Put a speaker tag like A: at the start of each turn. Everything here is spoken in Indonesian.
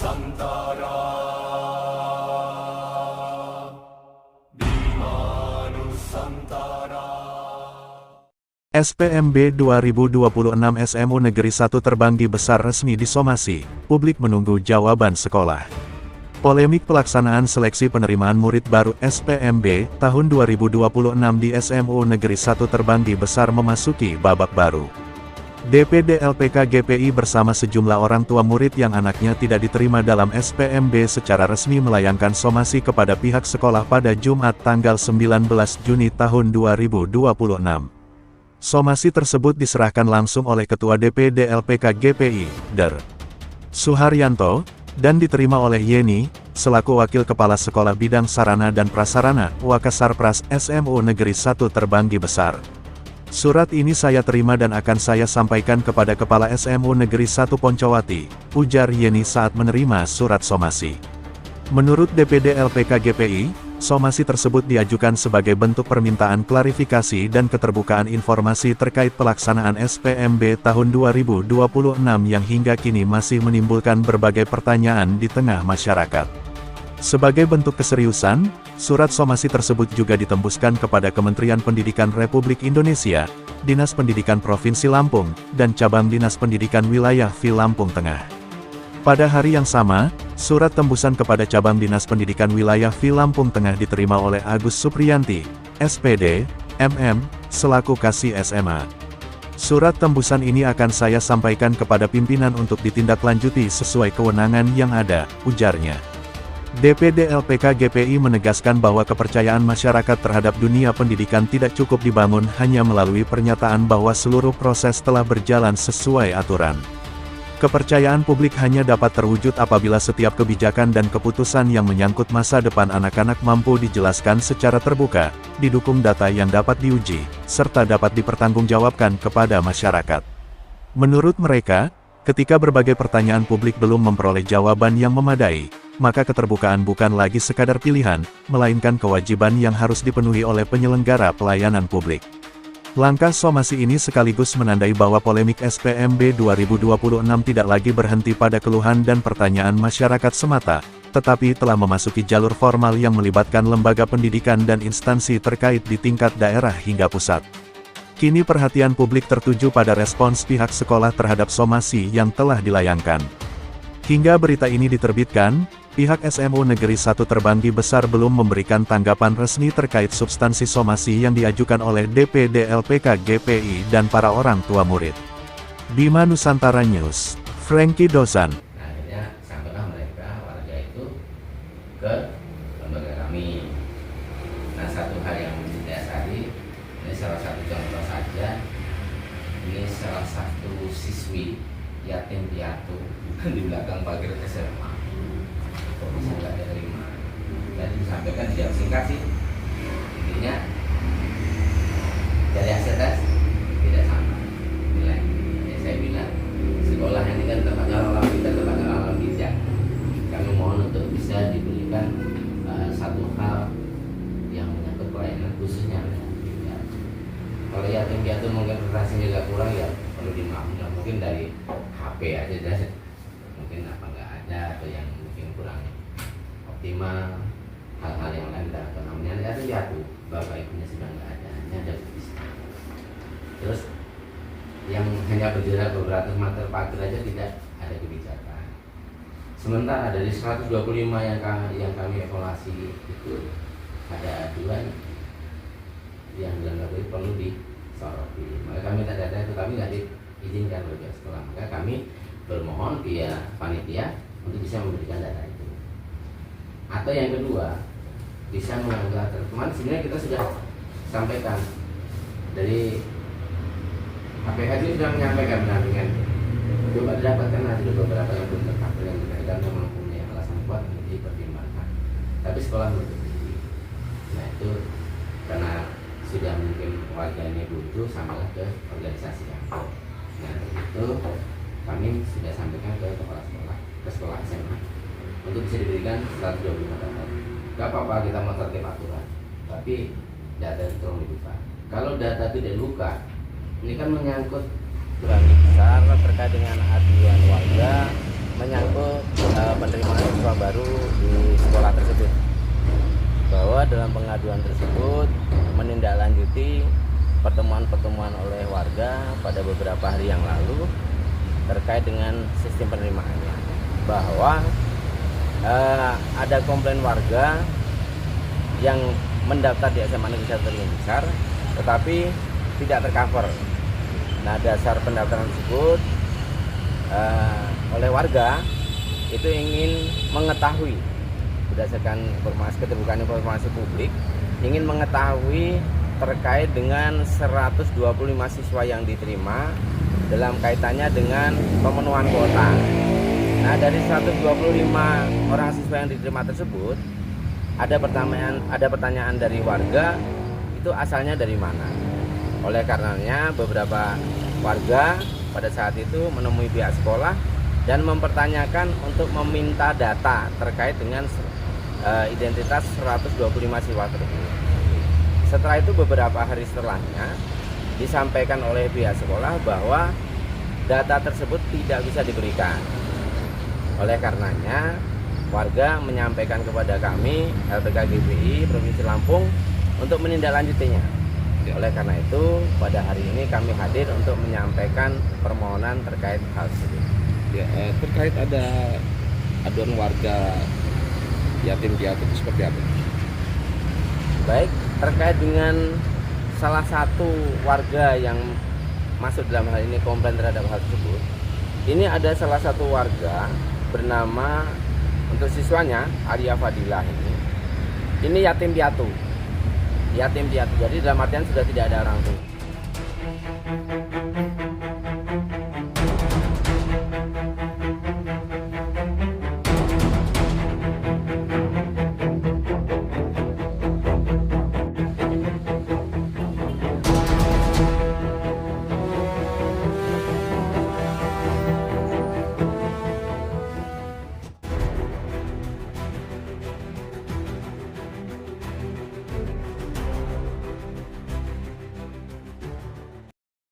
A: Nusantara, Bima Nusantara.
B: SPMB 2026 SMU Negeri 1 Terbanggi Besar resmi disomasi, publik menunggu jawaban sekolah. Polemik pelaksanaan seleksi penerimaan murid baru SPMB tahun 2026 di SMU Negeri 1 Terbanggi Besar memasuki babak baru. DPD LPK GPI bersama sejumlah orang tua murid yang anaknya tidak diterima dalam SPMB secara resmi melayangkan somasi kepada pihak sekolah pada Jumat tanggal 19 Juni tahun 2026. Somasi tersebut diserahkan langsung oleh Ketua DPD LPK GPI, Der. Suharyanto, dan diterima oleh Yeni, selaku Wakil Kepala Sekolah Bidang Sarana dan Prasarana, Wakasarpras SMU Negeri 1 Terbanggi Besar. Surat ini saya terima dan akan saya sampaikan kepada Kepala SMU Negeri 1 Poncowati, ujar Yeni saat menerima surat somasi. Menurut DPD LPK GPI, somasi tersebut diajukan sebagai bentuk permintaan klarifikasi dan keterbukaan informasi terkait pelaksanaan SPMB tahun 2026 yang hingga kini masih menimbulkan berbagai pertanyaan di tengah masyarakat. Sebagai bentuk keseriusan, surat somasi tersebut juga ditembuskan kepada Kementerian Pendidikan Republik Indonesia, Dinas Pendidikan Provinsi Lampung, dan Cabang Dinas Pendidikan Wilayah V Lampung Tengah. Pada hari yang sama, surat tembusan kepada Cabang Dinas Pendidikan Wilayah V Lampung Tengah diterima oleh Agus Supriyanti, SPD, MM, selaku Kasih SMA. Surat tembusan ini akan saya sampaikan kepada pimpinan untuk ditindaklanjuti sesuai kewenangan yang ada, ujarnya. DPD LPK GPI menegaskan bahwa kepercayaan masyarakat terhadap dunia pendidikan tidak cukup dibangun hanya melalui pernyataan bahwa seluruh proses telah berjalan sesuai aturan. Kepercayaan publik hanya dapat terwujud apabila setiap kebijakan dan keputusan yang menyangkut masa depan anak-anak mampu dijelaskan secara terbuka, didukung data yang dapat diuji, serta dapat dipertanggungjawabkan kepada masyarakat. Menurut mereka, ketika berbagai pertanyaan publik belum memperoleh jawaban yang memadai, maka keterbukaan bukan lagi sekadar pilihan, melainkan kewajiban yang harus dipenuhi oleh penyelenggara pelayanan publik. Langkah somasi ini sekaligus menandai bahwa polemik SPMB 2026 tidak lagi berhenti pada keluhan dan pertanyaan masyarakat semata, tetapi telah memasuki jalur formal yang melibatkan lembaga pendidikan dan instansi terkait di tingkat daerah hingga pusat. Kini perhatian publik tertuju pada respons pihak sekolah terhadap somasi yang telah dilayangkan. Hingga berita ini diterbitkan, pihak SMU Negeri 1 Terbanggi Besar belum memberikan tanggapan resmi terkait substansi somasi yang diajukan oleh DPD LPK GPI dan para orang tua murid. Bima Nusantara News, Frankie Dozan.
C: Nah, akhirnya sampailah mereka warga itu ke lembaga kami. Nah, satu hal yang mendasari, ini salah satu contoh saja, ini salah satu siswi yatim piatu di belakang pagar SMA. Kok bisa nggak diterima? Tadi disampaikan tidak singkat sih, intinya dari hasil tes tidak sama nilai. Ya, saya bilang sekolah ini kan tempatnya orang kita, tempatnya orang bijak. Kami mohon untuk bisa diberikan satu hal yang menyangkut pelayanan khususnya ya. Kalau yatim piatu mungkin prestasinya agak kurang ya perlu dimaafkan, mungkin dari HP aja mungkin apa nggak ada atau yang mungkin kurang optimal, hal-hal yang lain tidak ada, namanya ada jatuh, bapak ibunya sudah nggak ada, hanya ada bisa. Terus yang hanya berjarak beberapa meter pagar aja tidak ada kebijakan. Sementara dari 125 yang kami evaluasi itu ada aduan yang dianggap perlu disoroti. Maka kami tak ada itu, kami nggak diizinkan oleh pihak sekolah. Maka kami bermohon via panitia untuk bisa memberikan data itu. Atau yang kedua, bisa menganggap teman sebenarnya kita sudah sampaikan dari APH ini sudah menyampaikan pendampingan. Coba didapatkan ada beberapa yang belum tercover yang berkaitan memang punya alasan kuat untuk dipertimbangkan. Tapi sekolah menutup diri. Nah itu karena sudah mungkin warganya butuh samalah ke organisasi kami. Nah itu kami sudah sampaikan ke kepala sekolah, ke sekolah SMA untuk bisa diberikan 125 data. Gak apa-apa kita mau tertib aturan, tapi data itu tolong dibuka. Kalau data itu dibuka, ini kan menyangkut kurang besar terkait dengan aduan warga menyangkut penerimaan baru di sekolah tersebut, bahwa dalam pengaduan tersebut menindaklanjuti pertemuan-pertemuan oleh warga pada beberapa hari yang lalu terkait dengan sistem penerimaannya, bahwa ada komplain warga yang mendaftar di SMA Negeri 1 Tanjung Besar tetapi tidak tercover. Nah, dasar pendaftaran tersebut oleh warga itu ingin mengetahui, berdasarkan keterbukaan informasi publik, ingin mengetahui terkait dengan 125 siswa yang diterima dalam kaitannya dengan pemenuhan kuota. Nah, dari 125 orang siswa yang diterima tersebut, ada pertanyaan dari warga, itu asalnya dari mana. Oleh karenanya beberapa warga pada saat itu menemui pihak sekolah dan mempertanyakan untuk meminta data terkait dengan identitas 125 siswa tersebut. Setelah itu beberapa hari setelahnya disampaikan oleh pihak sekolah bahwa data tersebut tidak bisa diberikan. Oleh karenanya warga menyampaikan kepada kami LPK GPI Provinsi Lampung untuk menindaklanjutinya. Oleh karena itu pada hari ini kami hadir untuk menyampaikan permohonan terkait hal tersebut.
D: Ya, terkait ada aduan warga yatim piatu itu seperti apa?
C: Baik, terkait dengan salah satu warga yang masuk dalam hal ini komplain terhadap hal tersebut, ini ada salah satu warga bernama, untuk siswanya Arya Fadilah ini yatim piatu, jadi dalam artian sudah tidak ada orang tua.